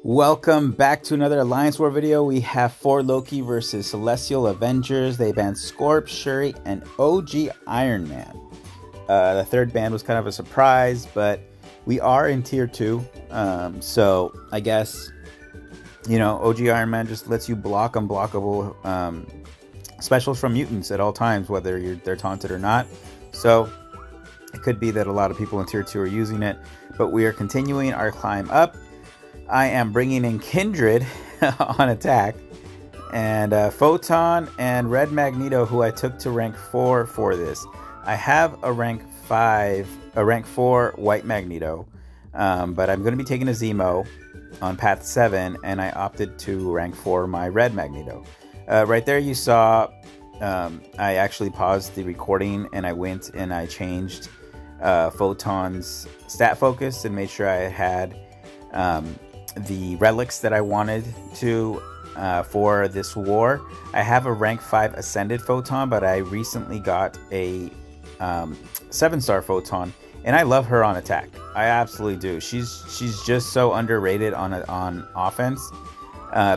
Welcome back to another Alliance War video. We have 4 Loki versus Celestial Avengers. They banned Scorp, Shuri, and OG Iron Man. The third ban was kind of a surprise, but we are in tier 2. So I guess, you know, OG Iron Man just lets you block unblockable specials from mutants at all times, whether they're taunted or not. So it could be that a lot of people in tier 2 are using it, but we are continuing our climb up. I am bringing in Kindred on attack, and Photon and Red Magneto, who I took to rank 4 for this. I have a rank 4 White Magneto, but I'm going to be taking a Zemo on path 7, and I opted to rank 4 my Red Magneto. Right there you saw I actually paused the recording and I went and I changed Photon's stat focus and made sure I had the relics that I wanted to for this war. I have a rank 5 ascended Photon, but I recently got a 7-star Photon, and I love her on attack. I absolutely do. She's just so underrated on offense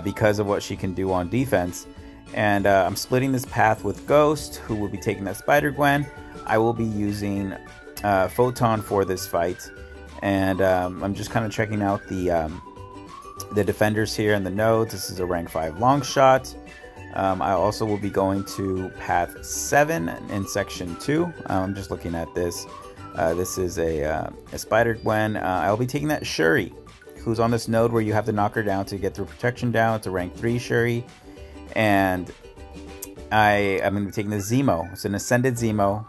because of what she can do on defense. And I'm splitting this path with Ghost, who will be taking that Spider-Gwen. I will be using Photon for this fight, and I'm just kind of checking out the defenders here in the nodes. This is a rank 5 long shot. I also will be going to path 7 in section 2. I'm just looking at this. This is a Spider-Gwen. I'll be taking that Shuri, who's on this node where you have to knock her down to get the protection down. It's a rank 3 Shuri. And I'm going to be taking the Zemo. It's an ascended Zemo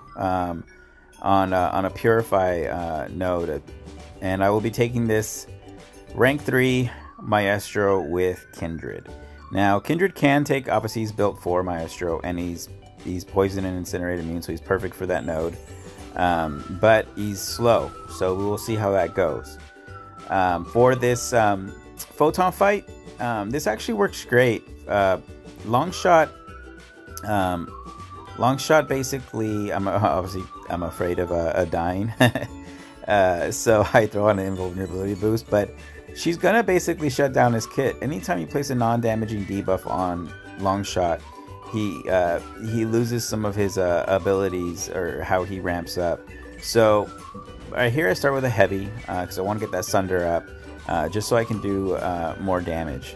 on a Purify node. And I will be taking this rank 3 Maestro with Kindred. Now, Kindred can take, obviously he's built for Maestro, and he's poison and incinerate immune, so he's perfect for that node. But he's slow, so we will see how that goes. For this Photon fight, this actually works great. Long shot basically, I'm afraid of dying. So I throw on an invulnerability boost, but she's gonna basically shut down his kit. Anytime you place a non-damaging debuff on Longshot, he loses some of his abilities or how he ramps up. So right here I start with a heavy because I want to get that Sunder up, just so I can do more damage,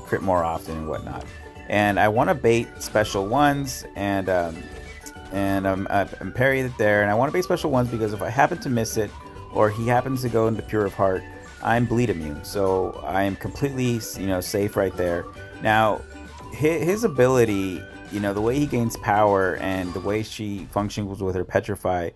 crit more often and whatnot. And I want to bait special ones, and I'm parry it there. And I want to bait special ones because if I happen to miss it, or he happens to go into Pure of Heart, I'm bleed immune, so I am completely, safe right there. Now, his ability, the way he gains power and the way she functions with her Petrify,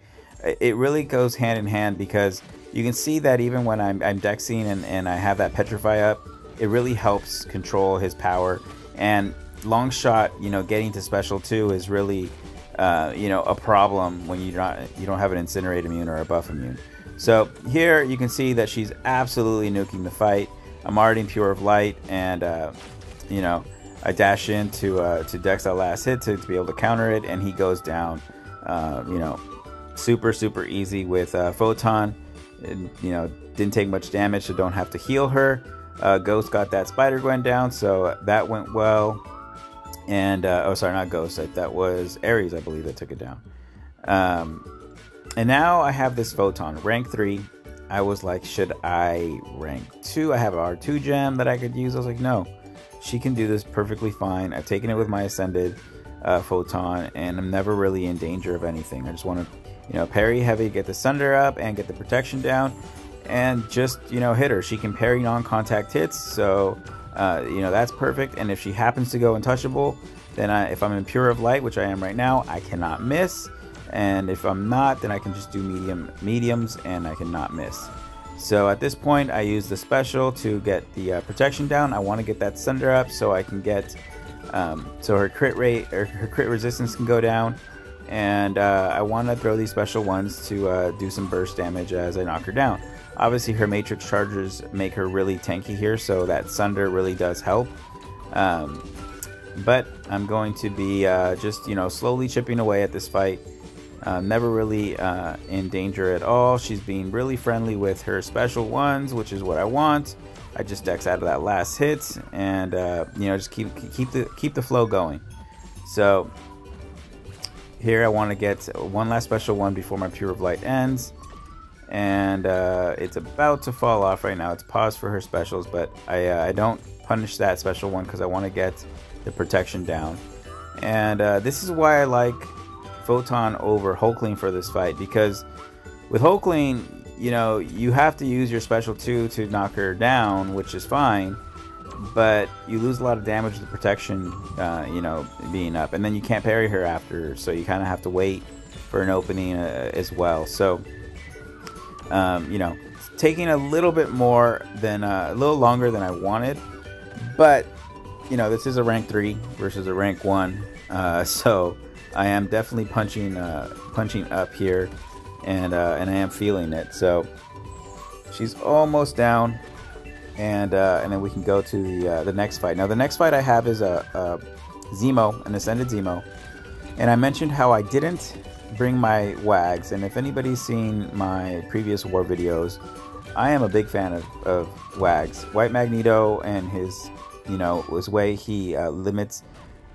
it really goes hand in hand, because you can see that even when I'm dexing and I have that Petrify up, it really helps control his power. And Longshot, getting to special 2 is really, a problem when you don't have an Incinerate immune or a buff immune. So here you can see that she's absolutely nuking the fight. I'm already in Pure of Light, and I dash in to dex that last hit to be able to counter it, and he goes down. Super easy with Photon. And, didn't take much damage, so don't have to heal her. Ghost got that Spider-Gwen down, so that went well. And oh, sorry, not Ghost. That was Ares, I believe, that took it down. And now I have this Photon, rank 3. I was like, should I rank 2? I have an R2 gem that I could use. I was like, no, she can do this perfectly fine. I've taken it with my Ascended Photon, and I'm never really in danger of anything. I just want to, parry heavy, get the Sunder up, and get the protection down, and just, hit her. She can parry non-contact hits, so, that's perfect. And if she happens to go untouchable, then if I'm in Pure of Light, which I am right now, I cannot miss. And if I'm not, then I can just do mediums, and I cannot miss. So at this point, I use the special to get the protection down. I want to get that Sunder up so I can get, so her crit rate or her crit resistance can go down. And I want to throw these special ones to do some burst damage as I knock her down. Obviously, her Matrix charges make her really tanky here, so that Sunder really does help. But I'm going to be just, slowly chipping away at this fight. Never really in danger at all. She's being really friendly with her special ones, which is what I want. I just dex out of that last hit, and you know, just keep the flow going. So here I want to get one last special one before my Pure of Light ends, and it's about to fall off right now. It's paused for her specials, but I don't punish that special one because I want to get the protection down. And this is why I like Photon over Hulkling for this fight, because with Hulkling, you know, you have to use your special 2 to knock her down, which is fine, but you lose a lot of damage to the protection, you know, being up, and then you can't parry her after, so you kind of have to wait for an opening as well. So you know, it's taking a little bit more than a little longer than I wanted, but you know, this is a rank 3 versus a rank 1, so I am definitely punching up here, and I am feeling it. So she's almost down, and then we can go to the next fight. Now the next fight I have is a Zemo, an Ascended Zemo, and I mentioned how I didn't bring my WAGs, and if anybody's seen my previous war videos, I am a big fan of WAGs. White Magneto and his, you know, his way he limits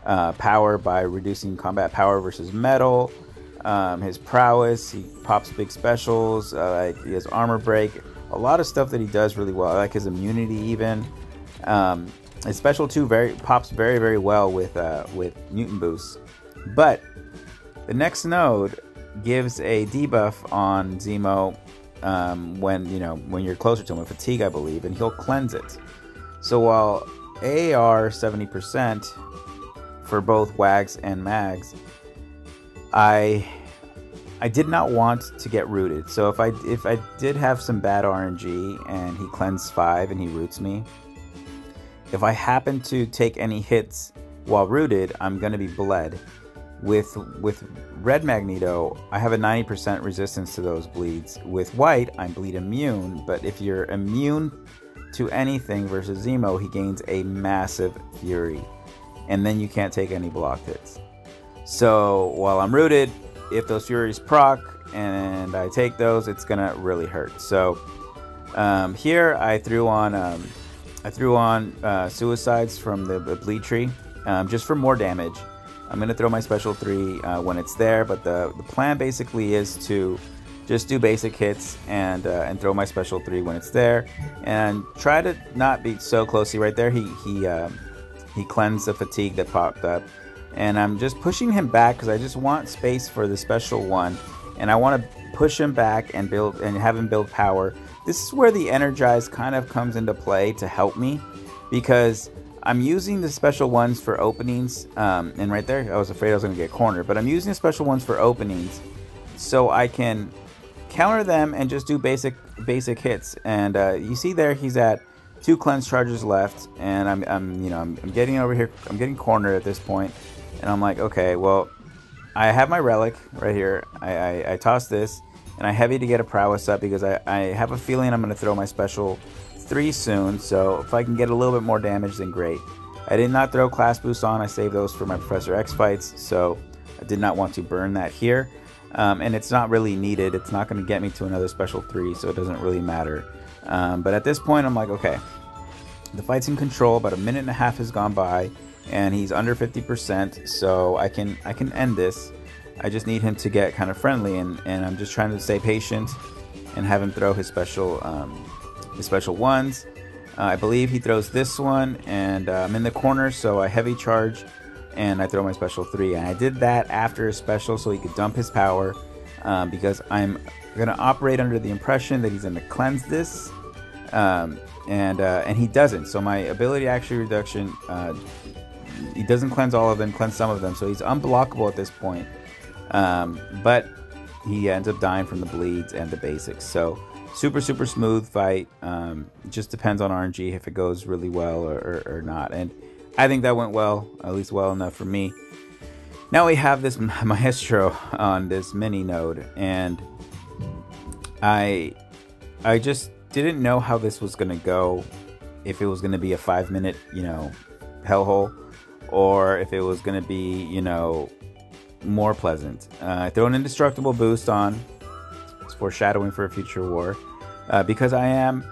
power by reducing combat power versus metal, his prowess, he pops big specials, like he has armor break, a lot of stuff that he does really well. I like his immunity even. His special 2 pops very well with mutant boosts. But the next node gives a debuff on Zemo when you're closer to him with fatigue, I believe, and he'll cleanse it. So while AR 70% for both WAGs and MAGs, I did not want to get rooted. So if I did have some bad RNG and he cleansed 5 and he roots me, if I happen to take any hits while rooted, I'm gonna be bled. With Red Magneto, I have a 90% resistance to those bleeds. With White, I'm bleed immune, but if you're immune to anything versus Zemo, he gains a massive Fury, and then you can't take any blocked hits. So while I'm rooted, if those Furies proc and I take those, it's gonna really hurt. So here I threw on Suicides from the bleed tree, just for more damage. I'm going to throw my special 3 when it's there, but the plan basically is to just do basic hits and throw my special 3 when it's there, and try to not be so closely right there. He cleansed the fatigue that popped up, and I'm just pushing him back because I just want space for the special 1, and I want to push him back and have him build power. This is where the Energize kind of comes into play to help me, because I'm using the special 1s for openings, and right there I was afraid I was going to get cornered, but I'm using the special 1s for openings so I can counter them and just do basic hits. And you see there he's at 2 cleanse charges left, and I'm getting over here, I'm getting cornered at this point, and I'm like, okay, well, I have my relic right here. I toss this, and I heavy to get a prowess up because I have a feeling I'm going to throw my special 3 soon, so if I can get a little bit more damage, then great. I did not throw class boosts on, I saved those for my Professor X fights, so I did not want to burn that here. And it's not really needed, it's not going to get me to another special 3, so it doesn't really matter. But at this point I'm like, okay, the fight's in control, about a minute and a half has gone by, and he's under 50%, so I can end this. I just need him to get kind of friendly, and I'm just trying to stay patient and have him throw his special 1s. I believe he throws this one, and I'm in the corner, so I heavy charge and I throw my special 3, and I did that after his special so he could dump his power, because I'm gonna operate under the impression that he's gonna cleanse this, and he doesn't. So my ability action reduction, he doesn't cleanse all of them, cleanse some of them, so he's unblockable at this point, but he ends up dying from the bleeds and the basics. So super smooth fight. It just depends on RNG if it goes really well or not, and I think that went well, at least well enough for me. Now we have this Maestro on this mini node, and I just didn't know how this was gonna go, if it was gonna be a 5-minute, hellhole, or if it was gonna be, more pleasant. I throw an indestructible boost on. It's foreshadowing for a future war, because I am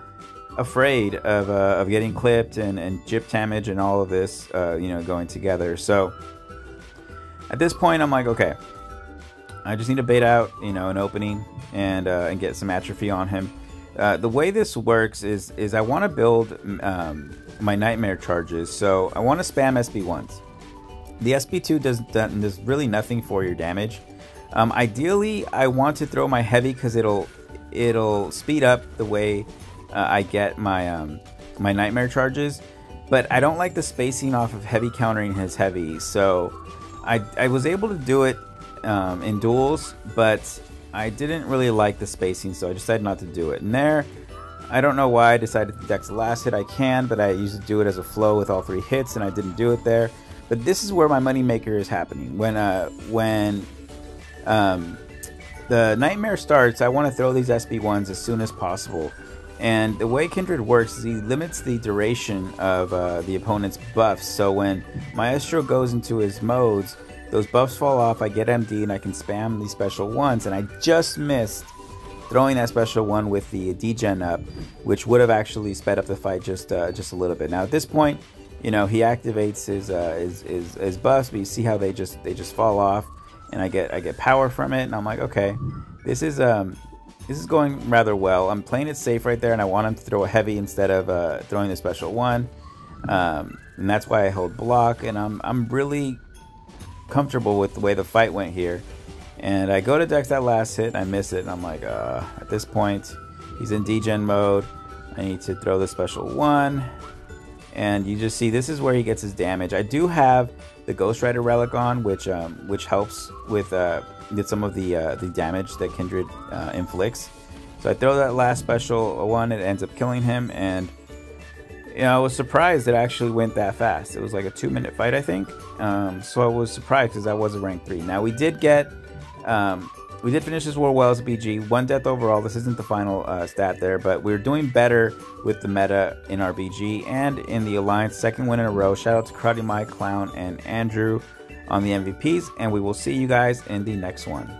afraid of getting clipped and chip damage and all of this, you know, going together. So at this point, I'm like, okay, I just need to bait out, you know, an opening and get some atrophy on him. The way this works is I want to build my nightmare charges, so I want to spam SB1s. The SB2 does really nothing for your damage. Ideally, I want to throw my heavy because it'll speed up the way I get my my nightmare charges, but I don't like the spacing off of heavy countering his heavy, so I was able to do it in duels, but I didn't really like the spacing, so I decided not to do it. And there, I don't know why I decided to dex the last hit. I can, but I used to do it as a flow with all 3 hits, and I didn't do it there. But this is where my money maker is happening. When the nightmare starts, I want to throw these SB1s as soon as possible. And the way Kindred works is he limits the duration of the opponent's buffs. So when Maestro goes into his modes, those buffs fall off, I get MD, and I can spam these special ones. And I just missed throwing that special one with the degen up, which would have actually sped up the fight just a little bit. Now at this point, you know, he activates his buffs, but you see how they just fall off, and I get power from it, and I'm like, okay, this is going rather well. I'm playing it safe right there, and I want him to throw a heavy instead of throwing the special one, and that's why I hold block, and I'm really comfortable with the way the fight went here. And I go to dex that last hit, and I miss it, and I'm like, at this point, he's in degen mode. I need to throw the special one, and you just see this is where he gets his damage. I do have the Ghost Rider relic on, which helps with some of the damage that Kindred inflicts. So I throw that last special one, it ends up killing him, and you know, I was surprised it actually went that fast. It was like a 2-minute fight, I think. So I was surprised because that was a rank 3. Now we did finish this war well as a BG, 1 death overall. This isn't the final stat there, but we're doing better with the meta in our BG and in the Alliance. 2nd win in a row. Shout out to Karate Mike, Clown, and Andrew on the MVPs, and we will see you guys in the next one.